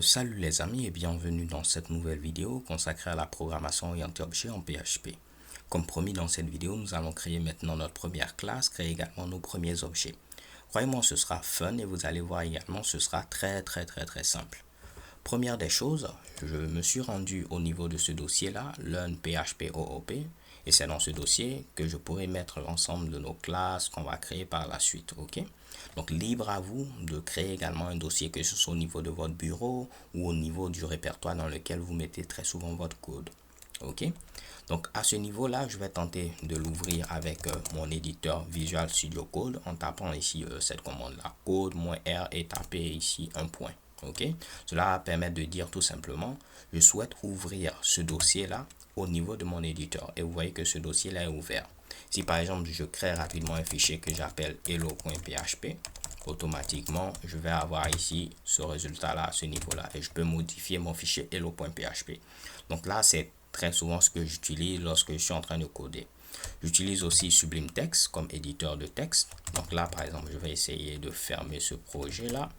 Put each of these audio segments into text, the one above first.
Salut les amis et bienvenue dans cette nouvelle vidéo consacrée à la programmation orientée objet en PHP. Comme promis dans cette vidéo, nous allons créer maintenant notre première classe, créer également nos premiers objets. Croyez-moi, ce sera fun et vous allez voir également, ce sera très simple. Première des choses, je me suis rendu au niveau de ce dossier-là, Learn PHP OOP, et c'est dans ce dossier que je pourrai mettre l'ensemble de nos classes qu'on va créer par la suite, ok? Donc, libre à vous de créer également un dossier, que ce soit au niveau de votre bureau ou au niveau du répertoire dans lequel vous mettez très souvent votre code, ok? Donc, à ce niveau-là, je vais tenter de l'ouvrir avec mon éditeur Visual Studio Code en tapant ici cette commande-là, code-r et taper ici un point. Ok, cela va permettre de dire tout simplement, je souhaite ouvrir ce dossier-là au niveau de mon éditeur. Et vous voyez que ce dossier-là est ouvert. Si par exemple, je crée rapidement un fichier que j'appelle hello.php, automatiquement, je vais avoir ici ce résultat-là à ce niveau-là. Et je peux modifier mon fichier hello.php. Donc là, c'est très souvent ce que j'utilise lorsque je suis en train de coder. J'utilise aussi Sublime Text comme éditeur de texte. Donc là, par exemple, je vais essayer de fermer ce projet-là.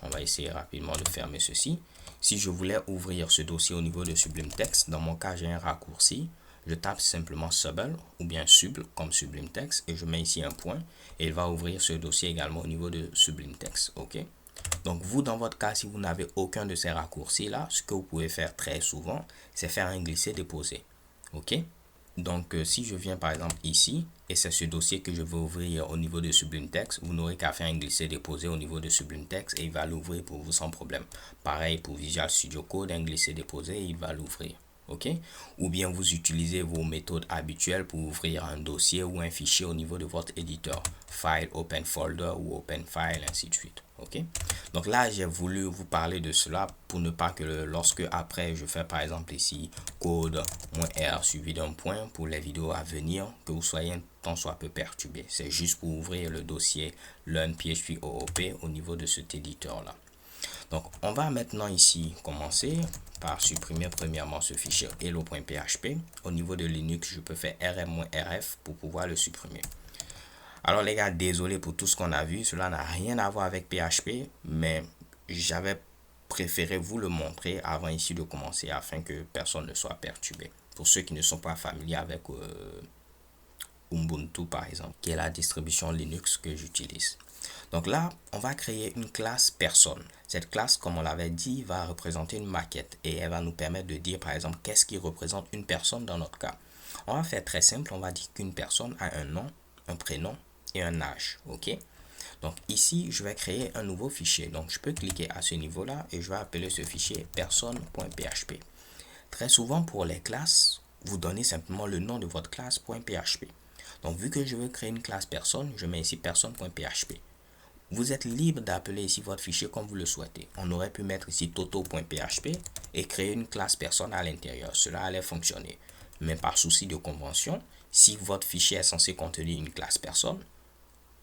On va essayer rapidement de fermer ceci. Si je voulais ouvrir ce dossier au niveau de Sublime Text, dans mon cas, j'ai un raccourci. Je tape simplement Subl ou bien Sub comme Sublime Text et je mets ici un point et il va ouvrir ce dossier également au niveau de Sublime Text. Ok. Donc vous, dans votre cas, si vous n'avez aucun de ces raccourcis-là, ce que vous pouvez faire très souvent, c'est faire un glisser-déposer. Ok. Donc, si je viens par exemple ici, et c'est ce dossier que je veux ouvrir au niveau de Sublime Text, vous n'aurez qu'à faire un glisser-déposer au niveau de Sublime Text et il va l'ouvrir pour vous sans problème. Pareil pour Visual Studio Code, un glisser-déposer et il va l'ouvrir. Ok? Ou bien vous utilisez vos méthodes habituelles pour ouvrir un dossier ou un fichier au niveau de votre éditeur. File, Open Folder ou Open File, ainsi de suite. Ok? Donc là, j'ai voulu vous parler de cela pour ne pas que lorsque après je fais par exemple ici code-r suivi d'un point pour les vidéos à venir, que vous soyez un tant soit peu perturbé. C'est juste pour ouvrir le dossier Learn PHP OOP au niveau de cet éditeur là. Donc, on va maintenant ici commencer par supprimer premièrement ce fichier hello.php. Au niveau de Linux, je peux faire rm-rf pour pouvoir le supprimer. Alors les gars, désolé pour tout ce qu'on a vu. Cela n'a rien à voir avec PHP, mais j'avais préféré vous le montrer avant ici de commencer afin que personne ne soit perturbé. Pour ceux qui ne sont pas familiers avec Ubuntu par exemple, qui est la distribution Linux que j'utilise. Donc là, on va créer une classe personne. Cette classe, comme on l'avait dit, va représenter une maquette et elle va nous permettre de dire par exemple qu'est-ce qui représente une personne dans notre cas. On va faire très simple, on va dire qu'une personne a un nom, un prénom et un âge. Ok? Donc ici, je vais créer un nouveau fichier. Donc je peux cliquer à ce niveau-là et je vais appeler ce fichier personne.php. Très souvent pour les classes, vous donnez simplement le nom de votre classe.php. Donc vu que je veux créer une classe personne, je mets ici personne.php. Vous êtes libre d'appeler ici votre fichier comme vous le souhaitez. On aurait pu mettre ici toto.php et créer une classe personne à l'intérieur. Cela allait fonctionner. Mais par souci de convention, si votre fichier est censé contenir une classe personne,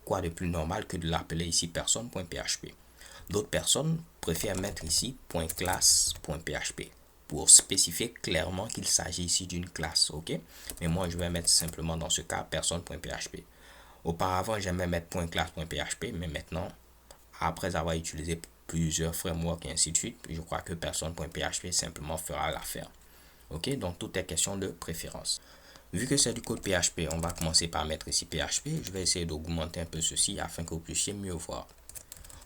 quoi de plus normal que de l'appeler ici personne.php. D'autres personnes préfèrent mettre ici .classe.php pour spécifier clairement qu'il s'agit ici d'une classe, ok? Mais moi, je vais mettre simplement dans ce cas personne.php. Auparavant, j'aimais mettre .classe.php, mais maintenant, après avoir utilisé plusieurs frameworks et ainsi de suite, je crois que personne.php simplement fera l'affaire. Ok, donc tout est question de préférence. Vu que c'est du code PHP, on va commencer par mettre ici PHP. Je vais essayer d'augmenter un peu ceci afin que vous puissiez mieux voir.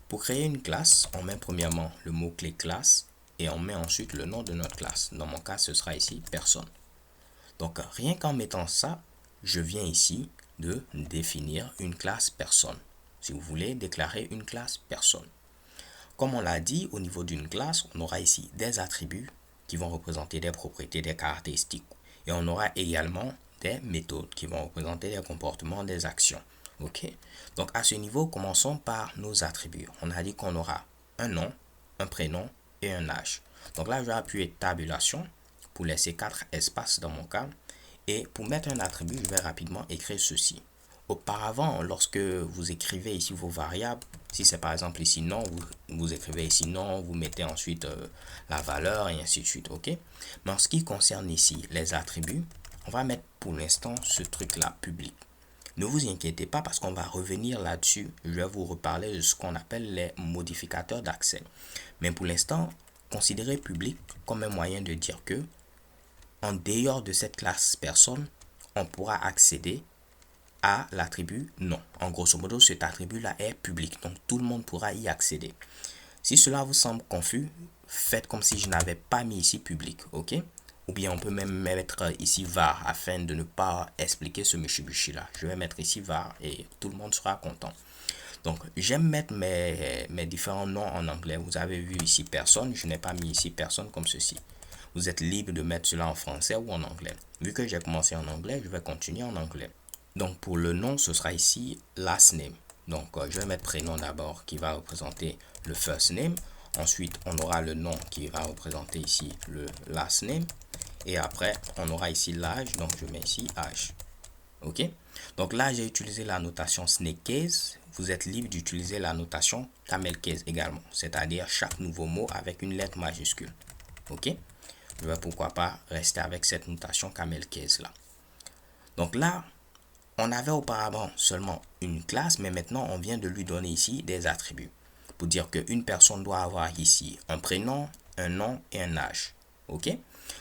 Pour créer une classe, on met premièrement le mot-clé classe et on met ensuite le nom de notre classe. Dans mon cas, ce sera ici personne. Donc, rien qu'en mettant ça, je viens ici de définir une classe personne. Si vous voulez déclarer une classe personne. Comme on l'a dit, au niveau d'une classe, on aura ici des attributs qui vont représenter des propriétés, des caractéristiques. Et on aura également des méthodes qui vont représenter des comportements, des actions. Ok? Donc à ce niveau, commençons par nos attributs. On a dit qu'on aura un nom, un prénom et un âge. Donc là, je vais appuyer tabulation pour laisser 4 espaces dans mon cas. Et pour mettre un attribut, je vais rapidement écrire ceci. Auparavant, lorsque vous écrivez ici vos variables, si c'est par exemple ici non, vous écrivez ici non, vous mettez ensuite la valeur et ainsi de suite, ok? Mais en ce qui concerne ici les attributs, on va mettre pour l'instant ce truc là public. Ne vous inquiétez pas parce qu'on va revenir là-dessus. Je vais vous reparler de ce qu'on appelle les modificateurs d'accès. Mais pour l'instant, considérez public comme un moyen de dire que, en dehors de cette classe personne, on pourra accéder à l'attribut non. En grosso modo, cet attribut-là est public, donc tout le monde pourra y accéder. Si cela vous semble confus, faites comme si je n'avais pas mis ici public, ok? Ou bien on peut même mettre ici var afin de ne pas expliquer ce Mitsubishi là. Je vais mettre ici var et tout le monde sera content. Donc j'aime mettre mes différents noms en anglais. Vous avez vu ici personne, je n'ai pas mis ici personne comme ceci. Vous êtes libre de mettre cela en français ou en anglais. Vu que j'ai commencé en anglais, je vais continuer en anglais. Donc pour le nom, ce sera ici last name. Donc je vais mettre prénom d'abord qui va représenter le first name. Ensuite, on aura le nom qui va représenter ici le last name. Et après, on aura ici l'âge. Donc je mets ici âge. Ok. Donc là, j'ai utilisé la notation snake case. Vous êtes libre d'utiliser la notation camel case également. C'est-à-dire chaque nouveau mot avec une lettre majuscule. Ok. Je vais pourquoi pas rester avec cette notation camel case là. Donc là, on avait auparavant seulement une classe, mais maintenant on vient de lui donner ici des attributs. Pour dire qu'une personne doit avoir ici un prénom, un nom et un âge. Ok?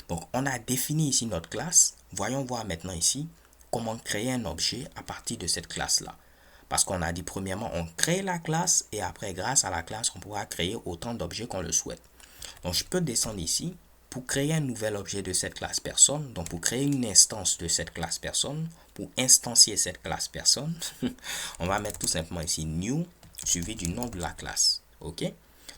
Donc on a défini ici notre classe. Voyons voir maintenant ici comment créer un objet à partir de cette classe-là. Parce qu'on a dit premièrement, on crée la classe et après grâce à la classe, on pourra créer autant d'objets qu'on le souhaite. Donc je peux descendre ici pour créer un nouvel objet de cette classe personne. Donc pour créer une instance de cette classe personne, pour instancier cette classe personne, on va mettre tout simplement ici new suivi du nom de la classe. Ok?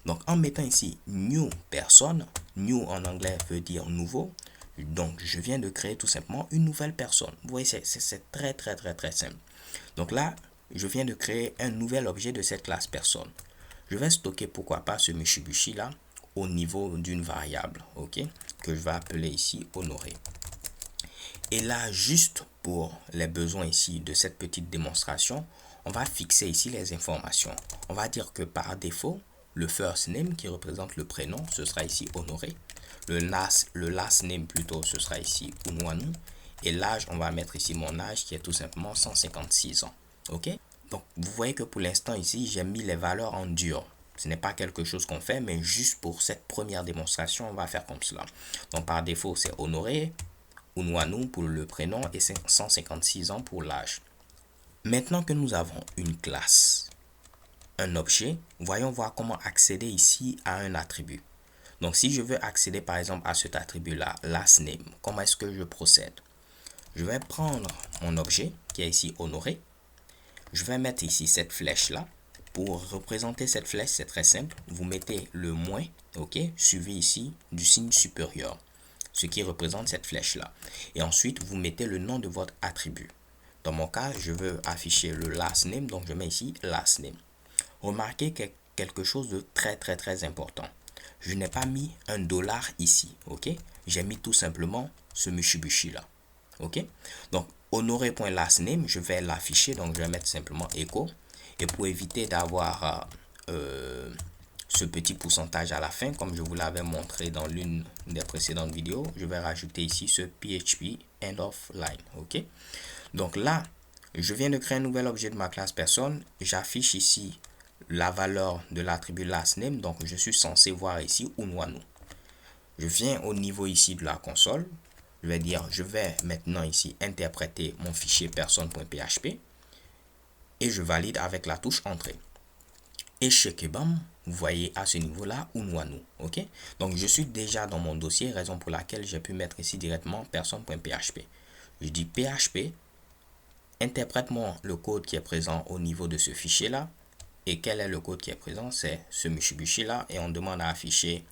Donc en mettant ici new personne, new en anglais veut dire nouveau. Donc je viens de créer tout simplement une nouvelle personne. Vous voyez, c'est très simple. Donc là, je viens de créer un nouvel objet de cette classe personne. Je vais stocker pourquoi pas ce Mitsubishi là au niveau d'une variable, ok, que je vais appeler ici honoré. Et là, juste pour les besoins ici de cette petite démonstration, on va fixer ici les informations. On va dire que par défaut, le first name qui représente le prénom, ce sera ici honoré. Le last name plutôt, ce sera ici Unwanu. Et l'âge, on va mettre ici mon âge qui est tout simplement 156 ans. Ok? Donc, vous voyez que pour l'instant ici, j'ai mis les valeurs en dur. Ce n'est pas quelque chose qu'on fait, mais juste pour cette première démonstration, on va faire comme cela. Donc, par défaut, c'est honoré, Unwanu pour le prénom et 156 ans pour l'âge. Maintenant que nous avons une classe, un objet, voyons voir comment accéder ici à un attribut. Donc, si je veux accéder par exemple à cet attribut-là, last name, comment est-ce que je procède? Je vais prendre mon objet qui est ici honoré. Je vais mettre ici cette flèche-là. Pour représenter cette flèche, c'est très simple. Vous mettez le moins, ok, suivi ici du signe supérieur, ce qui représente cette flèche-là. Et ensuite, vous mettez le nom de votre attribut. Dans mon cas, je veux afficher le last name, donc je mets ici last name. Remarquez quelque chose de très important. Je n'ai pas mis un dollar ici, ok? J'ai mis tout simplement ce Mitsubishi là, ok? Donc, honoré.lastname, je vais l'afficher, donc je vais mettre simplement echo. Et pour éviter d'avoir ce petit pourcentage à la fin, comme je vous l'avais montré dans l'une des précédentes vidéos, je vais rajouter ici ce PHP end of line, ok? Donc là, je viens de créer un nouvel objet de ma classe personne. J'affiche ici la valeur de l'attribut last name, donc je suis censé voir ici Unwanu. Je viens au niveau ici de la console. Je vais dire, je vais maintenant ici interpréter mon fichier personne.php. Et je valide avec la touche entrée. Et chez Kebam, vous voyez à ce niveau-là Unwanu. Ok? Donc je suis déjà dans mon dossier, raison pour laquelle j'ai pu mettre ici directement personne.php. Je dis PHP, interprète-moi le code qui est présent au niveau de ce fichier-là. Et quel est le code qui est présent? C'est ce Mitsubishi-là. Et on demande à afficher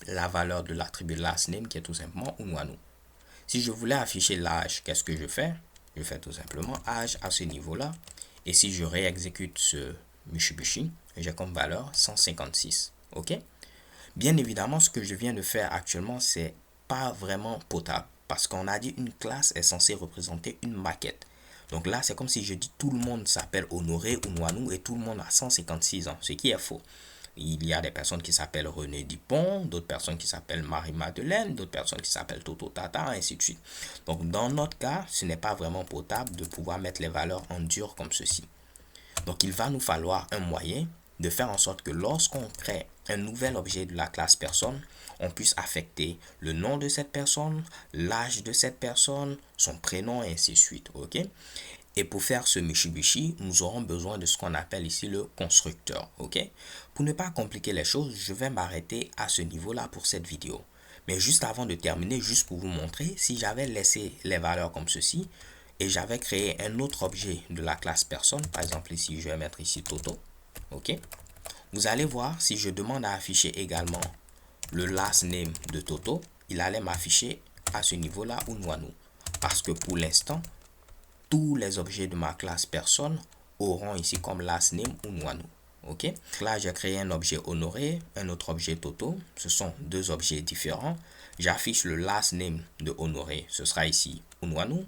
la valeur de l'attribut last name qui est tout simplement Unwanu. Si je voulais afficher l'âge, qu'est-ce que je fais? Je fais tout simplement âge à ce niveau-là. Et si je réexécute ce Mitsubishi, j'ai comme valeur 156. Ok? Bien évidemment, ce que je viens de faire actuellement, c'est pas vraiment potable. Parce qu'on a dit une classe est censée représenter une maquette. Donc là, c'est comme si je dis tout le monde s'appelle Honoré Unwanu et tout le monde a 156 ans, ce qui est faux. Il y a des personnes qui s'appellent René Dupont, d'autres personnes qui s'appellent Marie-Madeleine, d'autres personnes qui s'appellent Toto Tata, ainsi de suite. Donc, dans notre cas, ce n'est pas vraiment potable de pouvoir mettre les valeurs en dur comme ceci. Donc, il va nous falloir un moyen de faire en sorte que lorsqu'on crée un nouvel objet de la classe personne, on puisse affecter le nom de cette personne, l'âge de cette personne, son prénom, et ainsi de suite. Ok? Et pour faire ce Mitsubishi, nous aurons besoin de ce qu'on appelle ici le constructeur. Ok? Pour ne pas compliquer les choses, je vais m'arrêter à ce niveau-là pour cette vidéo. Mais juste avant de terminer, juste pour vous montrer, si j'avais laissé les valeurs comme ceci, et j'avais créé un autre objet de la classe personne, par exemple ici, je vais mettre ici Toto. Ok? Vous allez voir, si je demande à afficher également le last name de Toto, il allait m'afficher à ce niveau-là Unwanu. Parce que pour l'instant, tous les objets de ma classe personne auront ici comme last name Unwanu. Ok? Là, j'ai créé un objet Honoré, un autre objet Toto. Ce sont deux objets différents. J'affiche le last name de Honoré, ce sera ici Unwanu.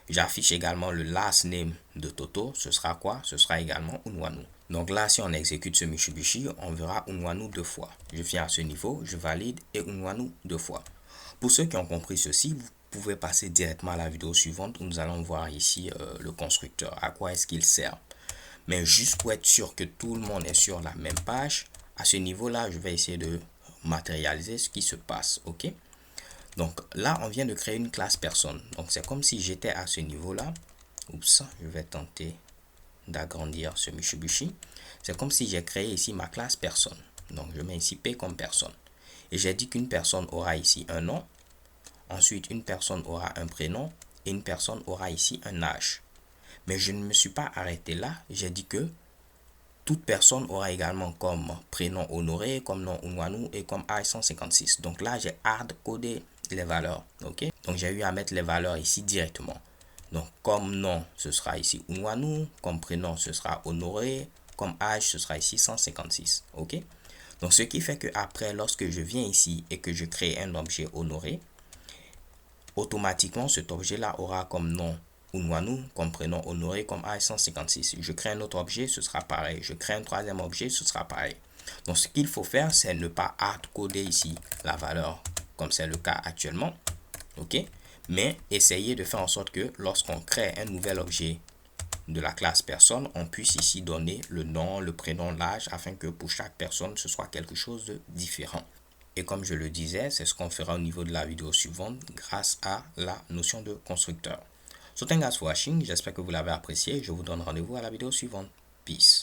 J'affiche également le last name de Toto, ce sera quoi? Ce sera également Unwanu. Donc là, si on exécute ce Mitsubishi, on verra Unwanu 2 fois. Je viens à ce niveau, je valide et Unwanu 2 fois. Pour ceux qui ont compris ceci, vous pouvez passer directement à la vidéo suivante où nous allons voir ici le constructeur, à quoi est-ce qu'il sert. Mais juste pour être sûr que tout le monde est sur la même page, à ce niveau-là, je vais essayer de matérialiser ce qui se passe. Ok? Donc là, on vient de créer une classe personne. Donc c'est comme si j'étais à ce niveau-là. Oups, je vais tenter d'agrandir ce Mitsubishi. C'est comme si j'ai créé ici ma classe personne. Donc je mets ici P comme personne. Et j'ai dit qu'une personne aura ici un nom. Ensuite, une personne aura un prénom. Et une personne aura ici un âge. Mais je ne me suis pas arrêté là. J'ai dit que toute personne aura également comme prénom Honoré, comme nom Unwanu et comme âge 156. Donc là, j'ai hard codé les valeurs. Ok? Donc j'ai eu à mettre les valeurs ici directement. Donc comme nom, ce sera ici Unwanu. Comme prénom, ce sera Honoré. Comme âge, ce sera ici 156. Ok? Donc ce qui fait que après, lorsque je viens ici et que je crée un objet Honoré, automatiquement cet objet-là aura comme nom Unwanu, comme prénom Honoré, comme âge 156. Je crée un autre objet, ce sera pareil. Je crée un troisième objet, ce sera pareil. Donc ce qu'il faut faire, c'est ne pas hard-coder ici la valeur, comme c'est le cas actuellement. Ok? Mais essayer de faire en sorte que lorsqu'on crée un nouvel objet de la classe personne, on puisse ici donner le nom, le prénom, l'âge, afin que pour chaque personne, ce soit quelque chose de différent. Et comme je le disais, c'est ce qu'on fera au niveau de la vidéo suivante grâce à la notion de constructeur. So thanks for watching, j'espère que vous l'avez apprécié. Je vous donne rendez-vous à la vidéo suivante. Peace.